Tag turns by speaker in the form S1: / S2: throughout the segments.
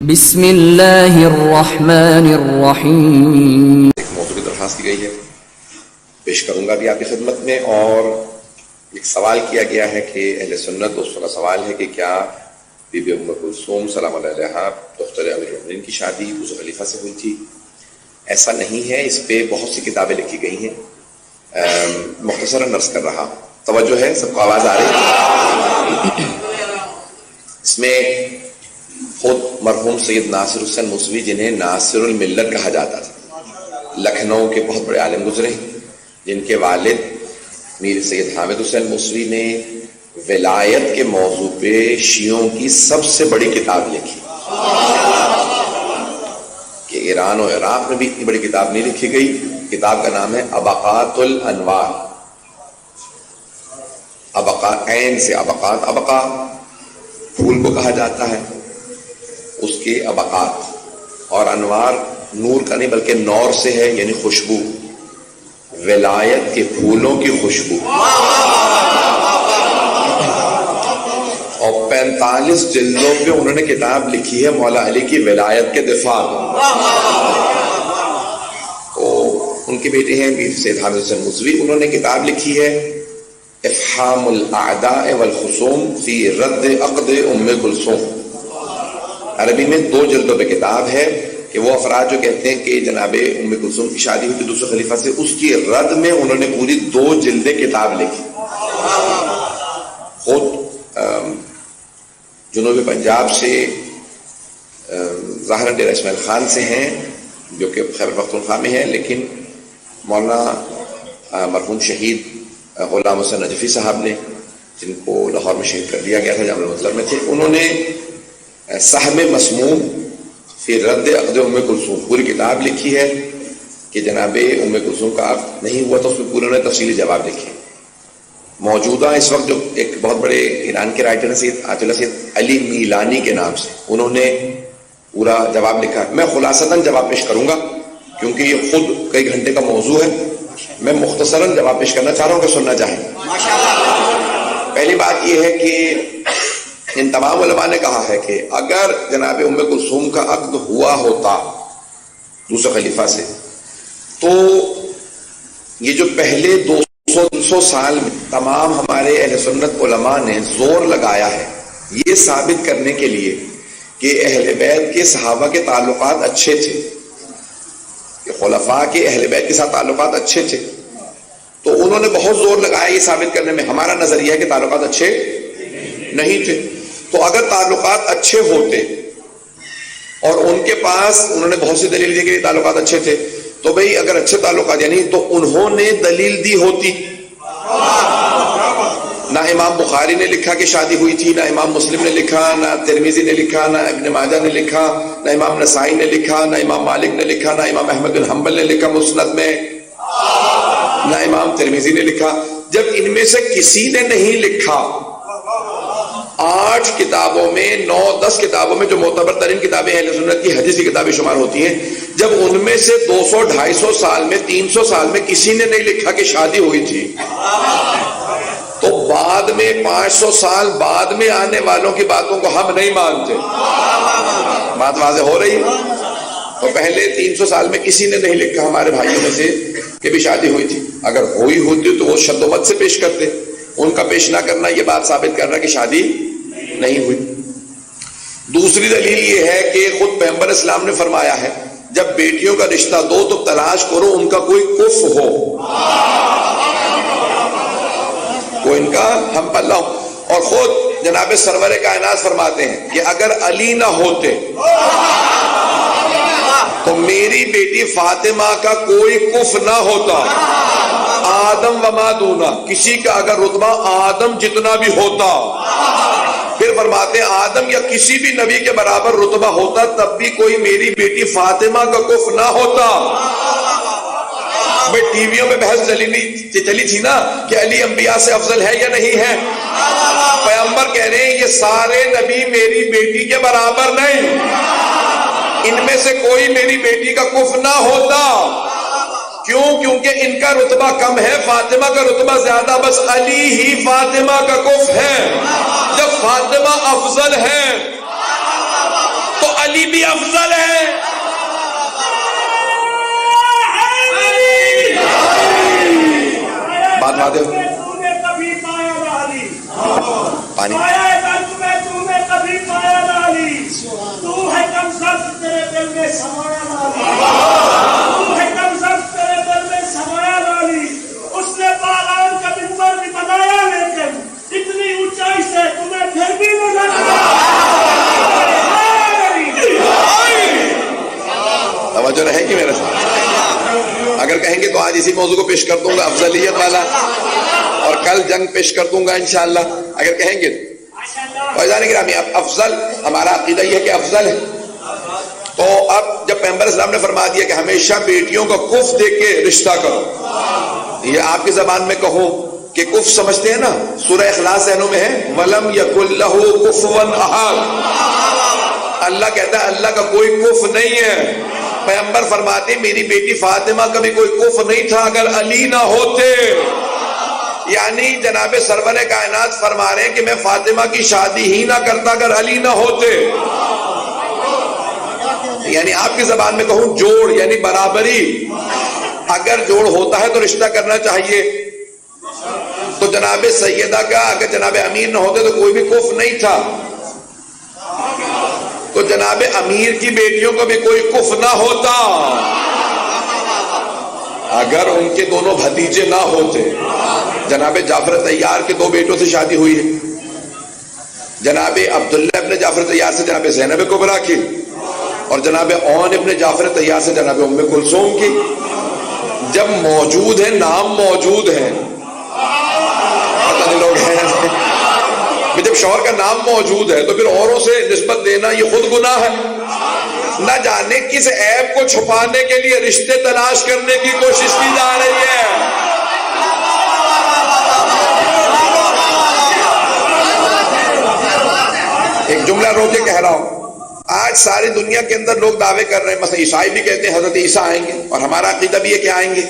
S1: بسم اللہ الرحمن الرحیم۔
S2: ایک موضوع کی درخواست کی گئی ہے، پیش کروں گا بھی آپ کی خدمت میں، اور ایک سوال کیا گیا ہے کہ اہل سنت دوستوں کا سوال ہے کہ کیا بی بی ام کلثوم سلام اللہ علیہا دختر امیر المؤمنین کی شادی ابو خلیفہ سے ہوئی تھی؟ ایسا نہیں ہے، اس پہ بہت سی کتابیں لکھی گئی ہیں، مختصراً عرض کر رہا ہوں۔ توجہ ہے، سب کو آواز آ رہی ہے؟ اس میں خود مرحوم سید ناصر حسین موسوی، جنہیں ناصر الملت کہا جاتا تھا، لکھنؤ کے بہت بڑے عالم گزرے، جن کے والد میر سید حامد حسین موسوی نے ولایت کے موضوع پہ شیعوں کی سب سے بڑی کتاب لکھی، کہ ایران اور عراق میں بھی اتنی بڑی کتاب نہیں لکھی گئی۔ کتاب کا نام ہے ابقات الانوار، ابقات، عین سے ابقات، ابقا پھول کو کہا جاتا ہے، اس کے ابقات، اور انوار نور کا نہیں بلکہ نور سے ہے، یعنی خوشبو، ولایت کے پھولوں کی خوشبو، اور 45 جلدوں پہ انہوں نے کتاب لکھی ہے مولا علی کی ولایت کے دفاع۔ تو ان کے بیٹے ہیں میر سید حامد حسین موسوی، انہوں نے کتاب لکھی ہے افحام الاعداء والخصوم فی رد عقد ام کلثوم، عربی میں 2 جلدوں پہ کتاب ہے، کہ وہ افراد جو کہتے ہیں کہ جناب ام کلثوم کی شادی ہوئی تھی دوسرے خلیفہ سے، اس کی رد میں انہوں نے پوری 2 جلدیں کتاب لکھی۔ خود جنوبی پنجاب سے ظاہر ڈیرہ اسماعیل خان سے ہیں، جو کہ خیبر پختونخوا میں ہیں، لیکن مولانا مرحوم شہید غلام حسین نجفی صاحب نے، جن کو لاہور میں شہید کر دیا گیا تھا، جامع المظلم میں تھے، انہوں نے سہم مسموم فی رد عقد ام کلثوم پوری کتاب لکھی ہے، کہ جناب ام کلثوم کا عقد نہیں ہوا تو اس میں پورے تفصیلی جواب لکھے۔ موجودہ اس وقت جو ایک بہت بڑے ایران کے رائٹر ہیں سید آیت اللہ سید علی میلانی کے نام سے، انہوں نے پورا جواب لکھا ہے۔ میں خلاصتاً جواب پیش کروں گا، کیونکہ یہ خود کئی گھنٹے کا موضوع ہے، میں مختصراً جواب پیش کرنا چاہ رہا ہوں کہ سننا چاہیں۔ پہلی بات یہ ہے کہ ان تمام علماء نے کہا ہے کہ اگر جناب ام کلثوم کا عقد ہوا ہوتا دوسرے خلیفہ سے، تو یہ جو پہلے 200 سال میں تمام ہمارے اہل سنت علماء نے زور لگایا ہے یہ ثابت کرنے کے لیے کہ اہل بیت کے صحابہ کے تعلقات اچھے تھے، کہ خلفاء کے اہل بیت کے ساتھ تعلقات اچھے تھے، تو انہوں نے بہت زور لگایا یہ ثابت کرنے میں۔ ہمارا نظریہ ہے کہ تعلقات اچھے نہیں تھے، تو اگر تعلقات اچھے ہوتے اور ان کے پاس انہوں نے بہت سی دلیل دی کہ تعلقات اچھے تھے، تو بھئی اگر اچھے تعلقات یعنی تو انہوں نے دلیل دی ہوتی۔ نہ امام بخاری نے لکھا کہ شادی ہوئی تھی، نہ امام مسلم نے لکھا، نہ ترمذی نے لکھا، نہ ابن ماجہ نے لکھا، نہ امام نسائی نے لکھا، نہ امام مالک نے لکھا، نہ امام احمد بن حنبل نے لکھا مسند میں، نہ امام ترمذی نے لکھا۔ جب ان میں سے کسی نے نہیں لکھا، 8 کتابوں میں 9-10 کتابوں میں جو معتبر ترین کتابیں اہل سنت کی حدیث کی کتابیں شمار ہوتی ہیں، جب ان میں سے 200-250 سال میں 300 سال میں کسی نے نہیں لکھا کہ شادی ہوئی تھی، تو بعد میں 500 سال بعد میں آنے والوں کی باتوں کو ہم نہیں مانتے۔ بات واضح ہو رہی ہے؟ تو پہلے 300 سال میں کسی نے نہیں لکھا ہمارے بھائیوں میں سے کہ بھی شادی ہوئی تھی۔ اگر ہوئی ہوتی تو وہ شد و مت سے پیش کرتے، ان کا پیش نہ کرنا یہ بات ثابت کر رہا کہ شادی نہیں ہوئی۔ دوسری دلیل یہ ہے کہ خود پیغمبر اسلام نے فرمایا ہے جب بیٹیوں کا رشتہ دو تو تلاش کرو ان کا کوئی کف ہو، کوئی ان کا ہم پلہ ہو۔ اور خود جناب سرور کائنات فرماتے ہیں کہ اگر علی نہ ہوتے تو میری بیٹی فاطمہ کا کوئی کف نہ ہوتا، آدم وما دونا، کسی کا اگر رتبہ آدم جتنا بھی ہوتا، پھر فرماتے آدم یا کسی بھی نبی کے برابر رتبہ ہوتا، تب بھی کوئی میری بیٹی فاطمہ کا کف نہ ہوتا۔ بھئی ٹی ویوں میں بحث چلی تھی نا کہ علی انبیاء سے افضل ہے یا نہیں ہے، پیغمبر کہہ رہے ہیں یہ سارے نبی میری بیٹی کے برابر نہیں، ان میں سے کوئی میری بیٹی کا کف نہ ہوتا۔ کیوں؟ کیونکہ ان کا رتبہ کم ہے، فاطمہ کا رتبہ زیادہ، بس علی ہی فاطمہ کا کف ہے۔ جب فاطمہ افضل ہے تو علی بھی افضل ہے. بات بات ہے پانی
S3: اس نے باغان کا منبر بھی بنایا لیکن اتنی اونچائی سے تمہیں پھر بھی نظر
S2: توجہ رہے گی میرے ساتھ. اگر کہیں گے تو آج اسی موضوع کو پیش کر دوں گا افضلیت والا, اور کل جنگ پیش کر دوں گا انشاءاللہ اگر کہیں گے. فیضان گرامی, اب افضل ہمارا عقیدہ یہ ہے کہ افضل ہے. تو اب جب پیغمبر اسلام نے فرما دیا کہ ہمیشہ بیٹیوں کا کف دیکھ کے رشتہ کرو, یہ آپ کی زبان میں کہوں کہ کف سمجھتے ہیں نا, سورہ اخلاص ذہنوں میں ہے, وَلَمْ يَكُنْ لَهُ كُفُوًا أَحَدٌ. اللہ کہتا ہے اللہ کا کوئی کف نہیں ہے. پیغمبر فرماتے ہیں میری بیٹی فاطمہ کا بھی کوئی کف نہیں تھا اگر علی نہ ہوتے. یعنی جناب سرور کائنات فرما رہے ہیں کہ میں فاطمہ کی شادی ہی نہ کرتا اگر علی نہ ہوتے. یعنی آپ کی زبان میں کہوں جوڑ یعنی برابری, اگر جوڑ ہوتا ہے تو رشتہ کرنا چاہیے. تو جناب سیدہ کا اگر جناب امیر نہ ہوتے تو کوئی بھی کف نہیں تھا, تو جناب امیر کی بیٹیوں کو بھی کوئی کف نہ ہوتا اگر ان کے دونوں بھتیجے نہ ہوتے. جناب جعفر طیار کے 2 بیٹوں سے شادی ہوئی ہے, جناب عبداللہ ابن جعفر طیار سے جناب زینب کبریٰ کی, اور جناب اون ابن جعفر طیار سے جناب ام کلثوم کی. جب موجود ہیں, نام موجود ہیں, پتہ نہیں لوگ ہیں, جب شوہر کا نام موجود ہے تو پھر اوروں سے نسبت دینا یہ خود گناہ ہے. نہ جانے کس عیب کو چھپانے کے لیے رشتے تلاش کرنے کی کوشش کی جا رہی ہے. ایک جملہ رو کے کہہ رہا ہوں, آج ساری دنیا کے اندر لوگ دعوے کر رہے ہیں, مثلا عیسائی بھی کہتے ہیں حضرت عیسیٰ آئیں گے, اور ہمارا عقیدہ بھی ہے کہ آئیں گے.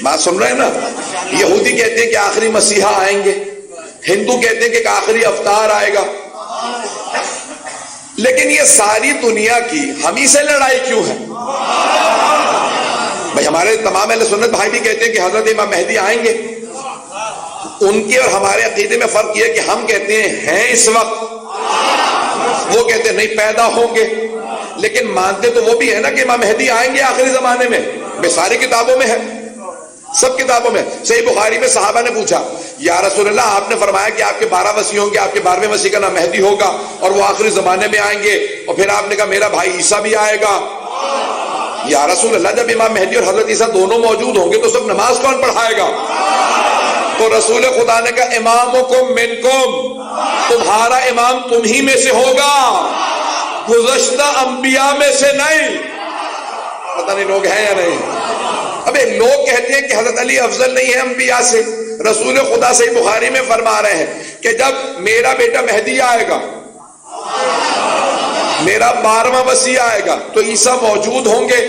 S2: بات سن رہے ہیں نا. یہودی کہتے ہیں کہ آخری مسیحا آئیں گے, ہندو کہتے ہیں کہ آخری افطار آئے گا. لیکن یہ ساری دنیا کی ہم ہی سے لڑائی کیوں ہے بھائی؟ ہمارے تمام اہل سنت بھائی بھی کہتے ہیں کہ حضرت امام مہدی آئیں گے. ان کے اور ہمارے عقیدے میں فرق یہ ہے کہ ہم کہتے ہیں اس وقت, وہ کہتے ہیں نہیں پیدا ہوں گے. لیکن مانتے تو وہ بھی ہے نا کہ امام مہدی آئیں گے آخری زمانے میں. بے ساری کتابوں میں ہے, سب کتابوں میں. صحیح بخاری میں صحابہ نے پوچھا یا رسول اللہ آپ نے فرمایا کہ آپ کے 12 مسیح ہوں گے, آپ کے 12ویں مسیح کا نام مہدی ہوگا اور وہ آخری زمانے میں آئیں گے, اور پھر آپ نے کہا میرا بھائی عیسیٰ بھی آئے گا. یا رسول اللہ جب امام مہدی اور حضرت عیسیٰ دونوں موجود ہوں گے تو سب نماز کون پڑھائے گا؟ تو رسول خدا نے کہا امامکم منکم, تمہارا امام تم ہی میں سے ہوگا, گزشتہ انبیاء میں سے نہیں. پتہ نہیں لوگ ہیں یا نہیں. ابے لوگ کہتے ہیں کہ حضرت علی افضل نہیں ہے انبیاء سے. رسول خدا صحیح بخاری میں فرما رہے ہیں کہ جب میرا بیٹا مہدی آئے گا, میرا 12واں مسیح آئے گا, تو عیسیٰ موجود ہوں گے.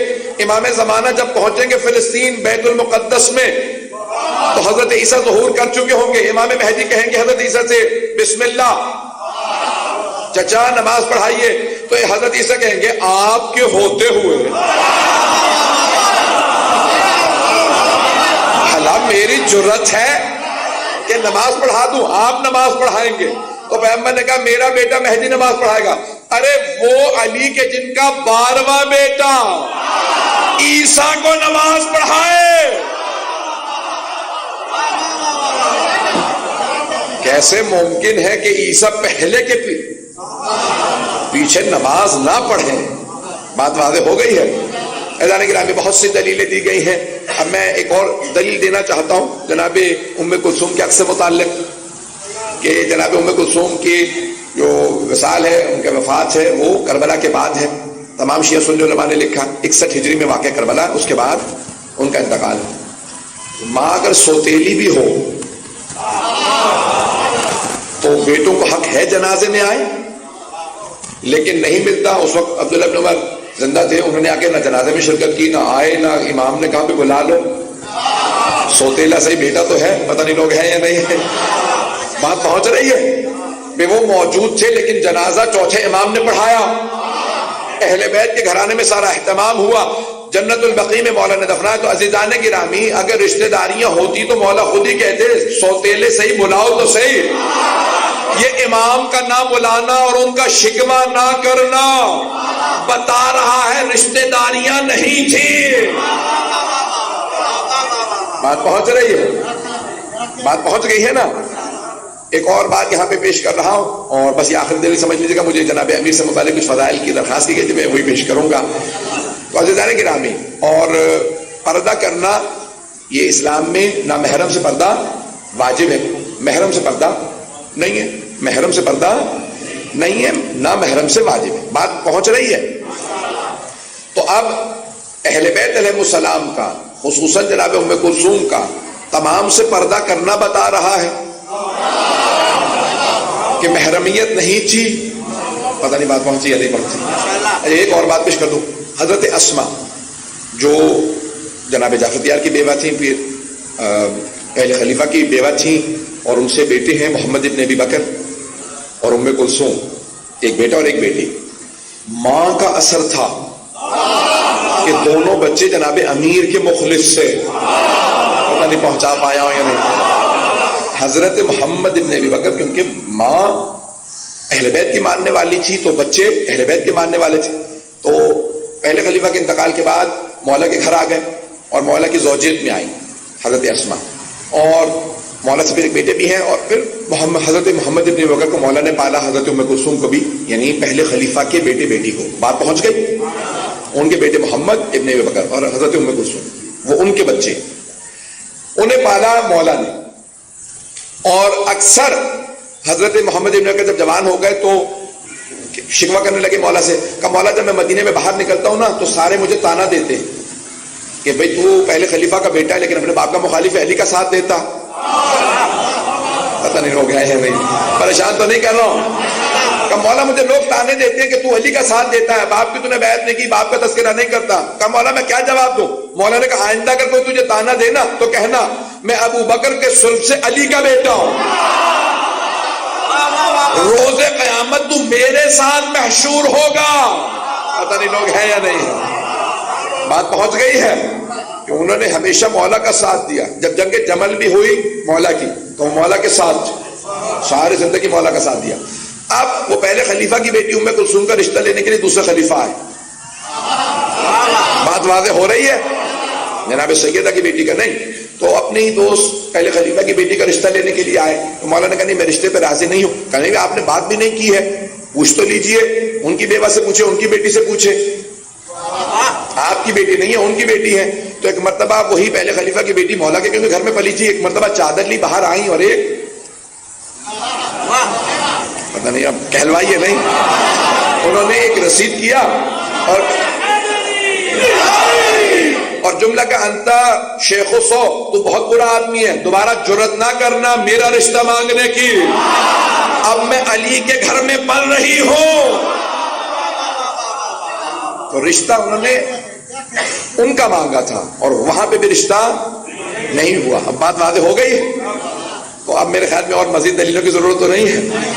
S2: امام زمانہ جب پہنچیں گے فلسطین بیت المقدس میں تو حضرت عیسیٰ ظہور کر چکے ہوں گے. امام مہدی کہیں گے حضرت عیسیٰ سے بسم اللہ چچا نماز پڑھائیے, تو حضرت عیسیٰ کہیں گے آپ کے ہوتے ہوئے حالانکہ میری جرت ہے کہ نماز پڑھا دوں, آپ نماز پڑھائیں گے. تو پیغمبر نے کہا میرا بیٹا مہدی نماز پڑھائے گا. ارے وہ علی کے جن کا 12واں بیٹا عیسیٰ کو نماز پڑھائے, کیسے ممکن ہے کہ عیسیٰ پہلے کے پیچھے نماز نہ پڑھیں؟ بات واضح ہو گئی ہے. اذان گرامی بہت سی دلیلیں دی گئی ہیں. اب میں ایک اور دلیل دینا چاہتا ہوں جناب ام کلثوم کے عکس سے متعلق, کہ جناب ام کلثوم کی جو وصال ہے, ان کے وفات ہے, وہ کربلا کے بعد ہے. تمام شیعہ سنی علماء نے لکھا 61 ہجری میں واقع کربلا, اس کے بعد ان کا انتقال ہے. ماں اگر سوتیلی بھی ہو تو بیٹوں کو حق ہے جنازے میں آئے, لیکن نہیں ملتا. اس وقت عبداللہ بن عمر زندہ تھے, انہوں نے آ کے نہ جنازے میں شرکت کی, نہ آئے, نہ امام نے کہا کہ بلا لو. سوتیلا صحیح بیٹا تو ہے, پتہ نہیں لوگ ہیں یا نہیں ہے. بات پہنچ رہی ہے. وہ موجود تھے لیکن جنازہ چوتھے امام نے پڑھایا. اہل بیت کے گھرانے میں سارا اہتمام ہوا، جنت البقیع میں مولا نے دفنایا. تو عزیزان گرامی اگر رشتہ داریاں ہوتی تو مولا خود ہی کہتے سوتیلے صحیح بلاؤ تو صحیح. یہ امام کا نہ بلانا اور ان کا شکوہ نہ کرنا بتا رہا ہے رشتہ داریاں نہیں تھی. بات پہنچ رہی ہے؟ بات پہنچ گئی ہے نا؟ ایک اور بات یہاں پہ پیش کر رہا ہوں اور بس یہ آخر دل سمجھ لیجیے گا. مجھے جناب امیر سے متعلق کچھ فضائل کی درخواست کی گئی تھی، میں وہی پیش کروں گا. تو عزیزان گرامی، اور پردہ کرنا یہ اسلام میں نہ محرم سے پردہ واجب ہے، محرم سے پردہ نہیں ہے، محرم سے پردہ نہیں ہے، نہ محرم سے واجب ہے. بات پہنچ رہی ہے؟ تو اب اہل بیت علیہ السلام کا، خصوصاً جناب ام کلثوم کا تمام سے پردہ کرنا بتا رہا ہے کہ محرمیت نہیں تھی. پتہ نہیں بات پہنچی یا نہیں پہنچی. ایک اور بات پیش کر دوں. حضرت اسما جو جناب جعفر طیار کی بیوہ تھیں، پھر پہلے خلیفہ کی بیوہ تھیں، اور ان سے بیٹے ہیں محمد ابن ابی بکر اور ام کلثوم، ایک بیٹا اور ایک بیٹی. ماں کا اثر تھا کہ دونوں بچے جناب امیر کے مخلص سے، پتہ نہیں پہنچا پایا ہو یا نہیں. حضرت محمد ابن ابی بکر کیونکہ ماں اہل بیت کی ماننے والی تھی تو بچے اہل بیت کے ماننے والے تھے. تو پہلے خلیفہ کے انتقال کے بعد مولا کے گھر آ گئے اور مولا کی زوجیت میں آئی حضرت اسما، اور مولا سے پھر ایک بیٹے بھی ہیں، اور پھر حضرت محمد ابن ابی بکر کو مولا نے پالا، حضرت ام کلثوم کو بھی، یعنی پہلے خلیفہ کے بیٹے بیٹی کو. بات پہنچ گئی؟ ان کے بیٹے محمد ابن ابی بکر اور حضرت ام کلثوم، وہ ان کے بچے، انہیں پالا مولا نے. اور اکثر حضرت محمد ابن بکر جب جوان ہو گئے تو شکوہ کرنے لگے مولا سے، کہ مولا جب میں مدینے میں باہر نکلتا ہوں نا تو سارے مجھے تانا دیتے ہیں کہ بھئی تو پہلے خلیفہ کا بیٹا ہے لیکن اپنے باپ کا مخالف ہے، علی کا ساتھ دیتا. پتہ نہیں ہو گیا ہے نہیں، پریشان تو نہیں کر رہا ہوں. کہ مولا مجھے لوگ تانے دیتے ہیں کہ تو علی کا ساتھ دیتا ہے، باپ کی تو نے بیعت نہیں کی، باپ کا تذکرہ نہیں کرتا. کہ مولا میں کیا جواب دوں؟ مولا نے کہا آئندہ اگر کوئی تجھے تانا دینا تو کہنا میں ابو بکر کے صلب سے علی کا بیٹا ہوں، روز قیامت تو میرے ساتھ محشور ہوگا. پتہ نہیں لوگ ہیں یا نہیں. بات پہنچ گئی ہے کہ انہوں نے ہمیشہ مولا کا ساتھ دیا. جب جنگ جمل بھی ہوئی مولا کی تو مولا کے ساتھ ساری زندگی مولا کا ساتھ دیا. اب وہ پہلے خلیفہ کی بیٹی ام کلثوم کا رشتہ لینے کے لیے دوسرا خلیفہ آئے. بات واضح ہو رہی ہے؟ جناب سیدہ کی بیٹی کا نہیں، تو اپنے ہی دوست پہلے خلیفہ کی بیٹی کا رشتہ لینے کے لیے آئے. تو مولا نے کہا نہیں میں رشتے پہ راضی نہیں ہوں. کہنے کہ آپ نے بات بھی نہیں کی ہے، پوچھ تو لیجئے. ان کی بیوہ سے پوچھے، ان کی بیٹی سے پوچھے. آپ کی بیٹی نہیں ہے، ان کی بیٹی ہے. تو ایک مرتبہ وہی پہلے خلیفہ کی بیٹی مولا کے کیونکہ گھر میں پلی تھی، ایک مرتبہ چادر لی باہر آئی اور ایک پتہ نہیں اب کہلوائیے نہیں، انہوں نے ایک رسید کیا اور جملہ کا انتا شیخ و سو تو بہت برا آدمی ہے، دوبارہ جرت نہ کرنا میرا رشتہ مانگنے کی، اب میں علی کے گھر میں پل رہی ہوں. تو رشتہ انہوں نے ان کا مانگا تھا اور وہاں پہ بھی رشتہ نہیں ہوا. اب بات واضح ہو گئی. تو اب میرے خیال میں اور مزید دلیلوں کی ضرورت تو نہیں ہے.